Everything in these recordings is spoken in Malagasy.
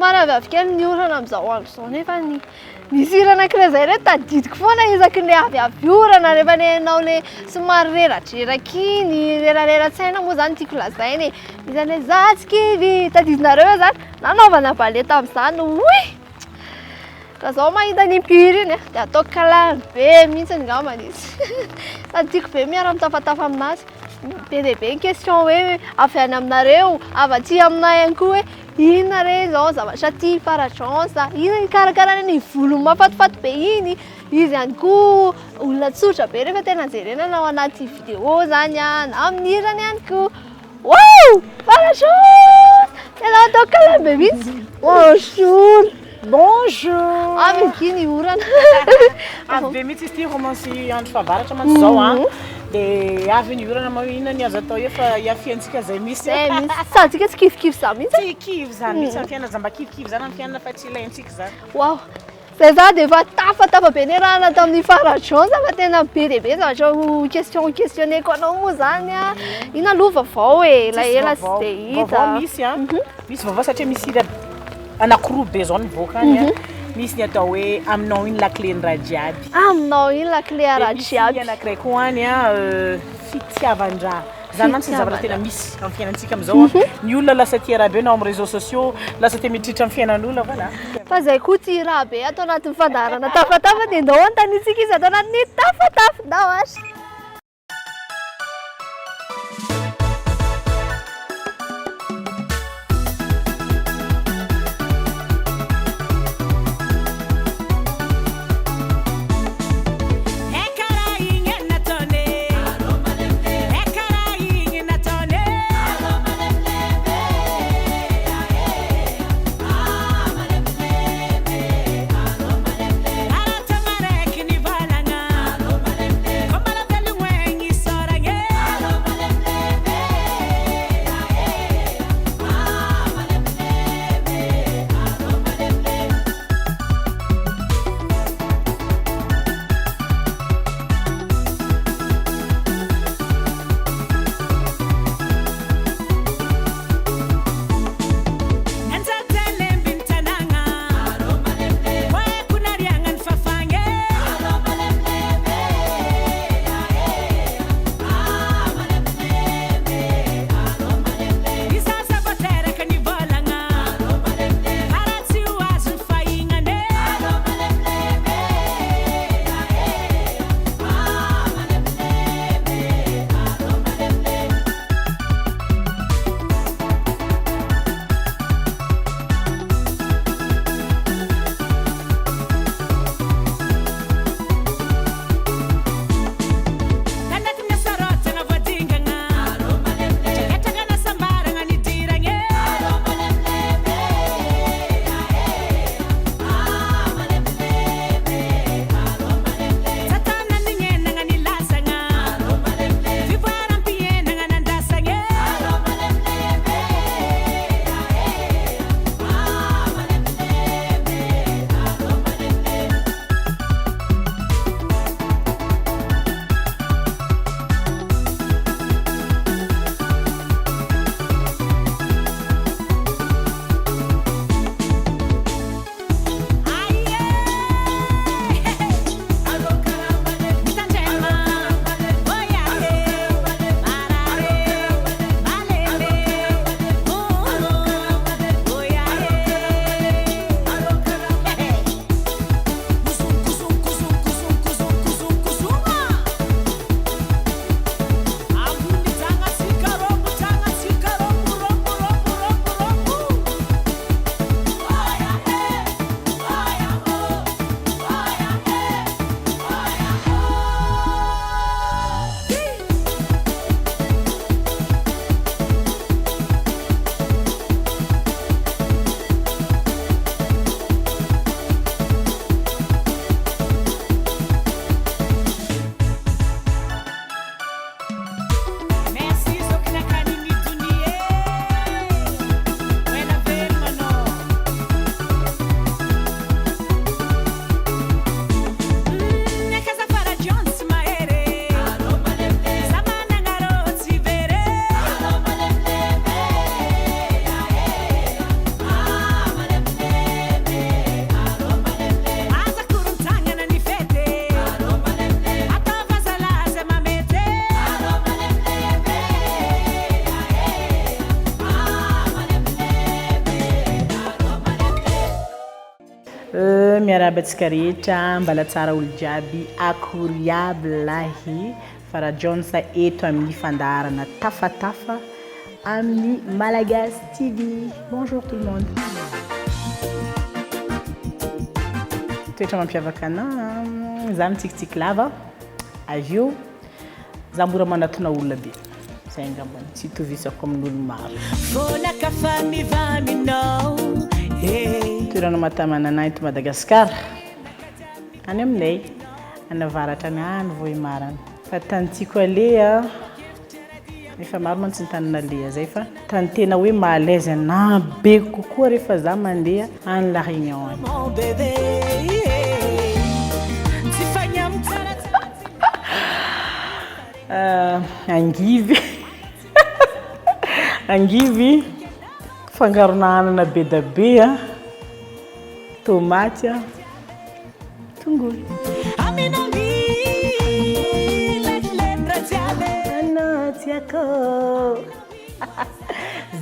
somary avy kely ny orana amin'izao andro izao nefa misy hira anankiray izay re tadidiko foana isaky ny avy orana rehefa le hanao le somary reradreraka iny rerarera-tsaina moa zany tiako lazainy misy an'le zatsikivy tadidinareo eo zany nanaovana ballet tamin'izany oy ka zaho mahita ny mpihira iny dia ataoko kalany be mihitsy ngambany izy sady tiako be miara mitafatafa aminazy be dia be ny question hoe avy any aminareo avy aty aminay ihany koa hoe inona re zao zavatra tia fara-dransa inona ny karakarana ny volony mafatifaty be iny izy ihany koa olona tsotra be rehefa tena jerena na ao anaty vidéo zany na amin'ny hirany ihany koa wow fara-dransa tena ataoko kalany be mihitsy bonjour bonjour aminy orana avy be mihitsy izy tia romancy andro fahavaratra mantsy zao dia avy ny orana moa inona ny azo atao efa iafiantsika zay misy satsika tsy kifikivy za mihitsy tsy kivy zany mihitsy amin'ny fiainana zamba kivikivy zany amin'ny fiainana fa tsy ilaintsika zany wow zay za dia efa tafatafa be ny rahana tamin'ny fara-dransa fa tena be dia be zavatra questionné-ko anao moa zany ina aloha vaovao e la ela sy dia hita misy vaovao satria misy hira anankiroa be zao nivoaka any misy ny atao hoe aminao iny la clé ny raha jiaby aminao iny la clé raha jiaby anankiray koa any fitiavan-draha zany mantsy ny zavatra tena misy amin'ny fiainantsika amin'izao ny olona lasa tia raha be nao amin'ny réseaux sociaux lasa tia mitritra amin'ny fiainan'olona voilà fa zay koa tia raha be atao anatin'ny fandaharana tafatafa dia ndao antanitsika izy atao anatin'ny tafatafa ndao asy Come on, miarahaba antsika rehetra mbala tsara olo jiaby akory aby lahy Farah Jones eto amin'ny fandaharana tafatafa amin'ny Malagasy TV. Bonjour tout le monde. Toetra mampiavaka anahy za mitsikitsiky lava avy eo za mora manatona olona be zay ngambany tsy tovisako amin'olo maro. Toerana matamana anahy eto Madagasikara any aminay anavaratra any any Vohimarana fa tany tiako alea efa maro mantsy ny tany nalea zay fa tany tena hoe malaise anahy be kokoa rehefa za mandeha any La Réunion angivy angivy fangarona anana be da be tomaty tongolo anaty ako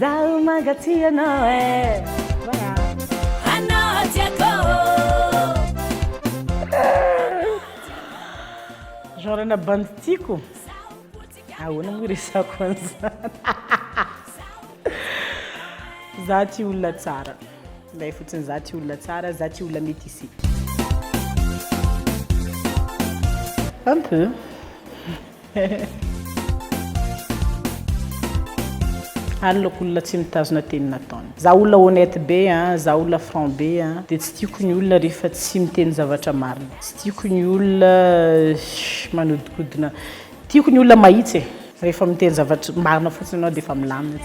zaho magaty anao anaty ako genre na banditiko ahoana moa resako an'izany za ty olona tsara nday fotsiny za ty olona tsara za ty olona mety ici un peu aloko olona tsy mitazona teny nataony za olona honnête be za olona franc be dia tsy tiako ny olona rehefa tsy miteny zavatra marina tsy tiako ny olona manodikodina tiako ny olona mahitsy rehefa miteny zavatra marina fotsiny anao dia efa milamina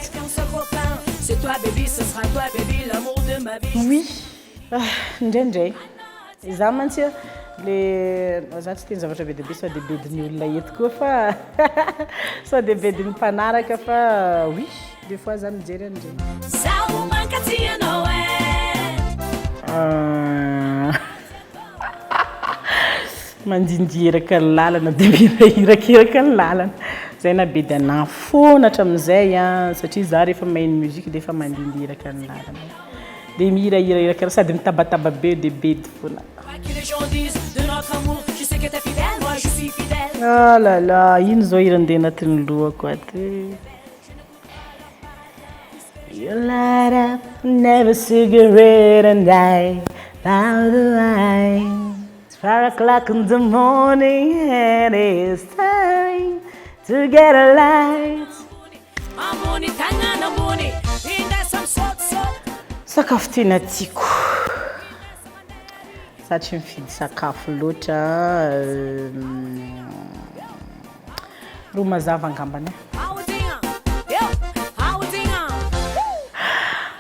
c'est toi baby ce sera toi baby l'amour de ma vie oui ndraindray za mantsy le za tsy teny zavatra be dia be sao dia bediny olona eto koa fa sao dia bediny mpanaraka fa oui des fois za mijery an'izay zaho mankaty ianao mandindiraka ny lalana dia mihirahirakiraka ny lalana zay na be dia nafona hatramin'izay satria za rehefa maheno muzika dia efa mandindiraka ny lalana dia mihirahiraka sady mitabataba be dia bedy foana ah là là ino zao irandeha anatin'ny lohako aty you light up never cigarette and I by the wine it's 5 o'clock in the morning and it's time to get a light sakafo tena tiako za tsy mifidy sakafo loatra ro mazava angambany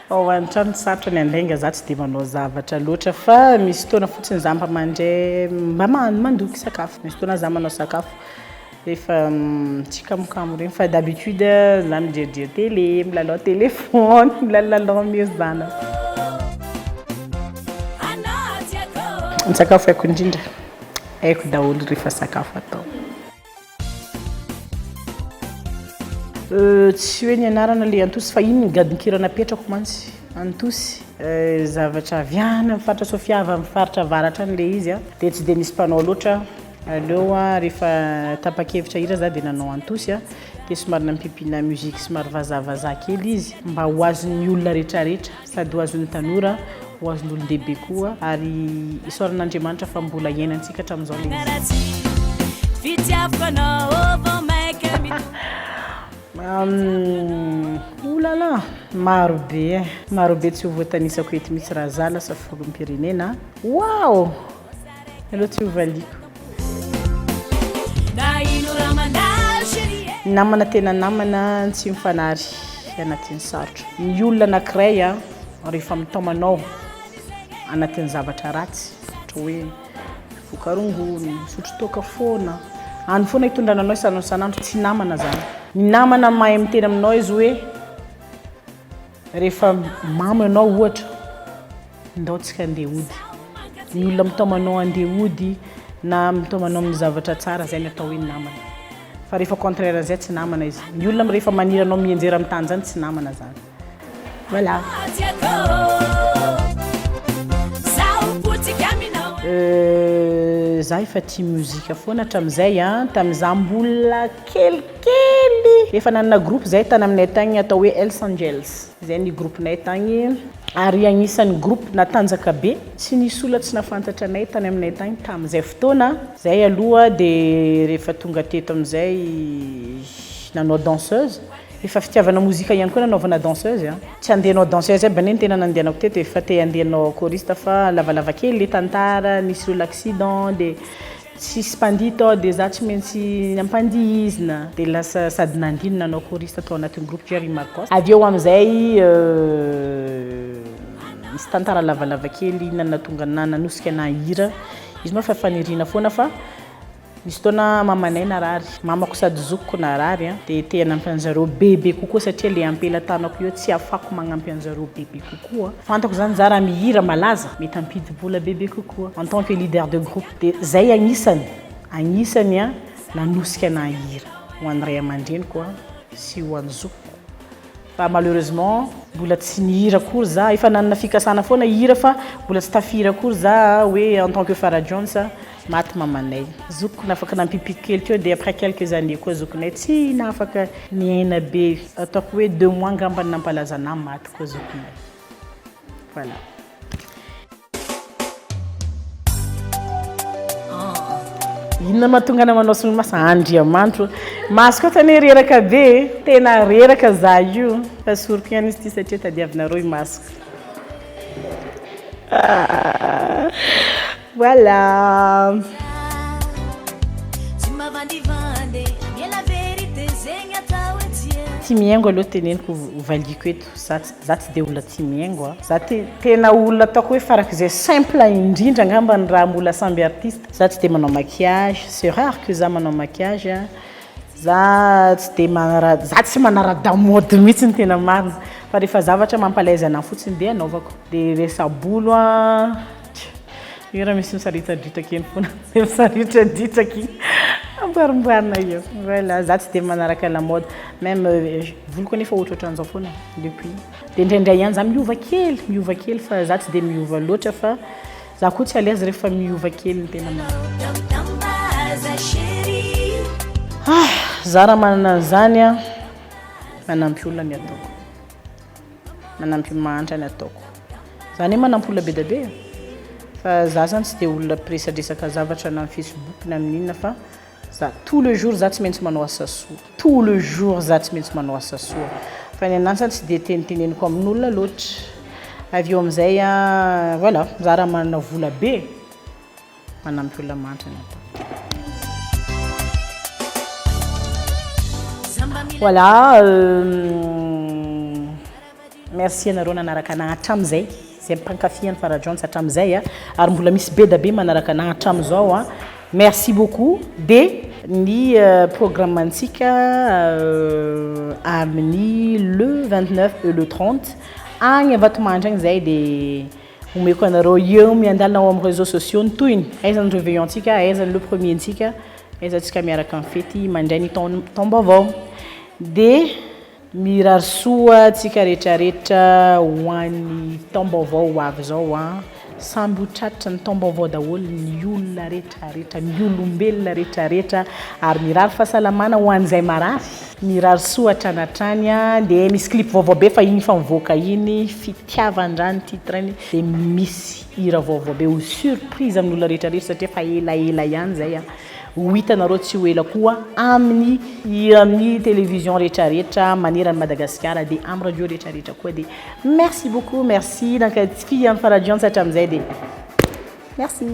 ao antrano sarotra ny andainga za tsy dia manao zavatra loatra fa misy fotoana fotsiny za mba mandray mba mandoky sakafo misy fotoana za manao sakafo rehefa tsy kamokamo regny fa d'habitude za mijerijery télé milalao téléphone milalao amiry zana ny sakafo haiko indrindra haiko daholo rehefa sakafo atao tsy hoe ny anarana le antosy fa iny gadon-kirana petrako mantsy antosy zavatra aviana mifaritra sofiava mifaritra avaratra any le izy dia tsy dia nisy mpanao loatra aleo rehefa tapa-kevitra hira za dia nanao antosy dia somary nampipina muzika somary vazavaza kely izy mba ho azon'ny olona rehetrarehetra sady ho azon'ny tanora ho azon'ny olon-dehibe koa ary isaoran'Andriamanitra fa mbola iainantsika hatramin'izao le izy oulala marobe tsy ho voatanisako eto misy raha zala sa forom-pirenena wow aloha tsy ho valiko namana tena namana tsy mifanary anatin'ny sarotra ny olona anankiray rehefa mitaomanao anatin'ny zavatra ratsy ohatra hoe fokarongony sotro toaka foana any foana hitondrananao isanandro tsy namana zany ny namana mahay miteny aminao izy hoe rehefa mamy anao ohatra ndaotsika andeha ody ny olona mitaomanao andeha ody na mitaomanao amin'ny zavatra tsara zay ny atao hoe namana fa rehefa contraire zay tsy namana izy ny olona rehefa maniranao mienjera amin'ny tany zany tsy namana zany voilà za efa tia muzika foana hatramin'izay tamin'izaho mbola kelikely efa nanana groupe zay tany aminay tagny atao hoe Els Angels zay ny groupenay tagny ary agnisan'ny groupe natanjaka be tsy nisy olona tsy nafantatra anay tany aminay tagny tamin'izay fotoana zay aloha dia rehefa tonga teto amin'izay nanao danseuse efa fitiavana muzika ihany koa nanaovana danseuse tsy andehanao danseuse banay ny tena nandehanako teto efa te andehanao choriste fa lavalava kely le tantara nisy l'accident dia tsisy mpandito dia za tsy maintsy nampandihizina dia lasa sady nandino nanao choriste atao anatin'ny groupe Jerry Marcos avy eo amin'izay misy tantara lavalava kely nanatonga nanosika nahira izy moa fa fanirina foana fa misy tona mamanay narary mamako sady zokiko narary dia te hanampy an'zareo bebe kokoa satria le ampelatanako io tsy afako magnampy an'zareo bebe kokoa fantako zany za raha mihira malaza mety ampidi-bola bebe kokoa en tant que leader de groupe dia zay agnisany nanosika nahira ho an'ny ray aman-dreniko sy ho an'ny zokiko fa malheureusement mbola tsy nihira akory za efa nanana fikasana foana hira fa mbola tsy tafira akory za hoe en tant que Farah Jones maty mamanay zokiko nafaka nampipiky kely teo dia après quelques années koa zokonay tsy nafaka niaina be ataoko hoe 2 mois ngambany nampalaza na maty koa zokonay voilà inona mahatonga namanao solomaso Andriamanitra masoko tany reraka be tena reraka za io fa sorokany izy ty satria tadiavinareo masoko voilà ty miaingo aloha teneniko valiko eto za tsy dia olona ty miaingo za tena olona ataoko hoe farak'izay simple indrindra angamba ny raha mbola samby artiste za tsy dia manao maquillage c'est rare que za manao maquillage za tsy manarada mode mihitsy ny tena marina fa rehefa zavatra mampalaiza anahy fotsiny dia anaovako dia resabolo io raha misy misaritadritaka eny foana misaritradritaka iny amboarimboarina io voilà za tsy dia manaraka la mode même voloko nefa ohatrohatran'izao foana depuis dia indraindray ihany za miova kely fa za tsy dia miova loatra fa za koa tsy à l'aise rehefa miova kely ny tena za raha manana an'izany manampy olona ny ataoko manampy mantra ny ataoko za ne manampy olona be da be fa za zany tsy dia olona presadresaka zavatra na amin'ny Facebook na amin'inona fa za tout le jour za tsy maintsy manao asa soa tout le jour za tsy maintsy manao asa soa fa ny ananjy zany tsy dia teniteneniko amin'olona loatra avy eo amin'izay voilà za raha manana vola be manampy olona mantra ny ataoko voilà merci anareo nanaraka anahy hatramin'izay zay mpankafy any Farah Jones hatramin'izay ary mbola misy be da be manaraka anahy hatramin'izao merci beaucoup dia ny programme antsika amin'ny le 29 et le 30 agny avatomandry agny zay dia omeko anareo eo miandalina ao amin'ny réseaux sociaux ny toyiny aiza ny réveillon antsika aiza le premier antsika aiza antsika miaraka amin'ny fety mandray ny taom-baovao dia mirary soa antsika rehetrarehetra ho an'ny taom-baovao ho avy zao samby ho tratra ny taom-baovao daholo ny olona rehetrarehetra ny olombelona rehetrarehetra ary mirary fahasalamana ho an'izay marary mirary soa hatranatrany dia misy clip vaovao be fa iny fa mivoaka iny fitiavan-drany titrany dia misy hira vaovao be ho surprise amin'olona rehetrarehetra satria fa elaela ihany zay ho hitanareo tsy ho ela koa amin'ny télévision rehetrarehetra manerany Madagasikara dia amin'ny radio rehetrarehetra koa dia merci beaucoup merci nankafy amin'ny Farah Jones hatramin'izay dia merci